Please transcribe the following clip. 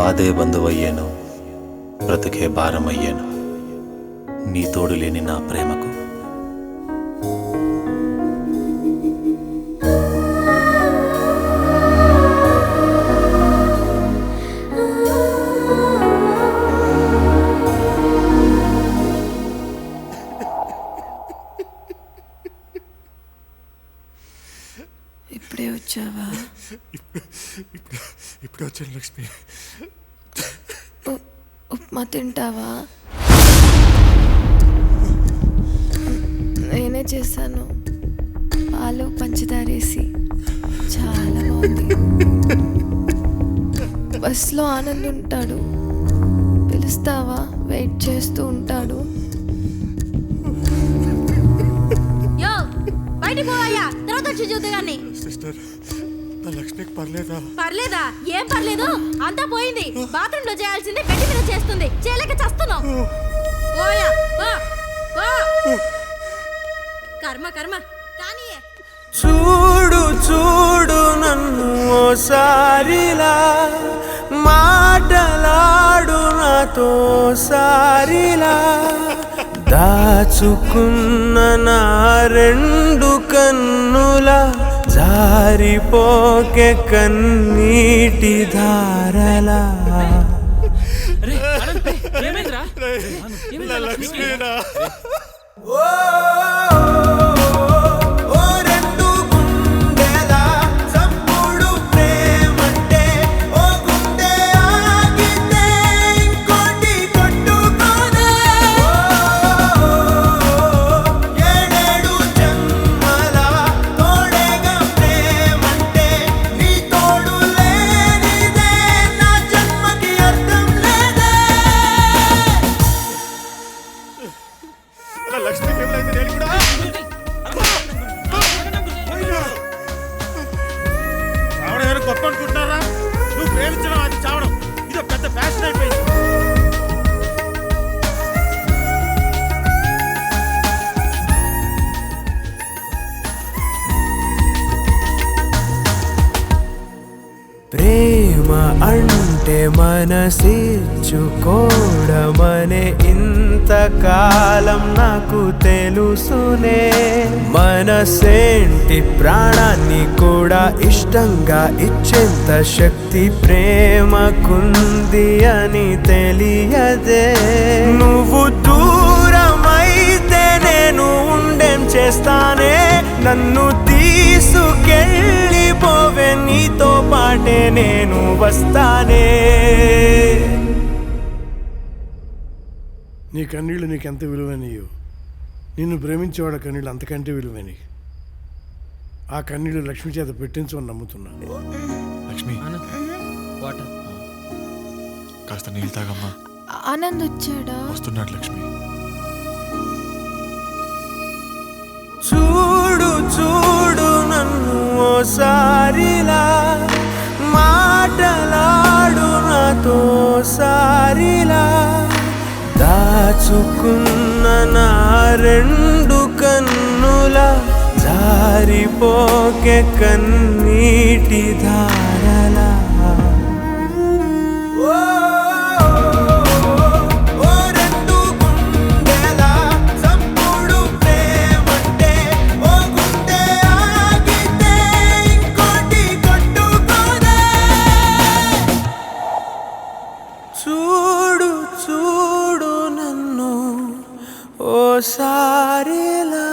బాధే బంధువయ్యాను, బ్రతుకే భారమయ్యాను నీ తోడు లేని నా ప్రేమకు. ఇప్పుడే వచ్చావా? ఇప్పుడే వచ్చాను లక్ష్మి. ఉప్మా తింటావా? నేనే చేశాను, పాలు పంచదార వేసి. చాలా బాగుంది. బస్లో ఆనంద్ ఉంటాడు, పిలుస్తావా? వెయిట్ చేస్తూ ఉంటాడు. సిస్టర్, నా లక్ష్మికి పర్లేదా? పర్లేదా? ఏం పర్లేదు, అంతా పోయింది. బాత్రూమ్ లో చేయాల్సింది బెడ్ మీద చేస్తుంది. చేయలేక చస్తున్నావు. కర్మ కర్మ. కానీ చూడు చూడు నన్ను ఓసారిలా, మాటలాడు నాతో సారిలా, దాచుకున్న నా రెండు కన్నుల జారిపోకే కన్నీటి ధారలా. లక్ష్మీనా లక్ష్మికి ఏమైతే నేను కూడా చావడం ఏమైనా గొప్ప అనుకుంటున్నారా? నువ్వు ప్రేమించడం, అది చావడం, ఇది పెద్ద ఫ్యాషన్ అయిపోయింది. ప్రేమ అంటే మనసిచ్చుకోవడమనే ఇంతకాలం నాకు తెలుసునే. మనసేంటి ప్రాణాన్ని కూడా ఇష్టంగా ఇచ్చేంత శక్తి ప్రేమకుంది అని తెలియదే. నువ్వు దూరమైతే నేను ఉండేం చేస్తానే, నన్ను తీసుకెళ్ళిపోవే, నీతో పాటే నేను వస్తానే. నీ కన్నీళ్ళు నీకెంత విలువైనయో, నిన్ను ప్రేమించేవాడు కన్నీళ్ళు అంతకంటే విలువైనవి. ఆ కన్నీళ్ళు లక్ష్మి చేత పెట్టించమని నమ్ముతున్నాను. లక్ష్మి, కాస్త నీళ్ళు తాగమ్మా. ఆనంద్ వచ్చాడా? వస్తున్నాడు లక్ష్మి. చూడు చూడు నన్ను ఓసారిలా, మాటలాడు నాతో సారిలా, దాచుకున్న నా రెండు కన్నుల జారిపోకే కన్నీటి ధారలా. చూడు చూడు నన్ను ఓసారిలా.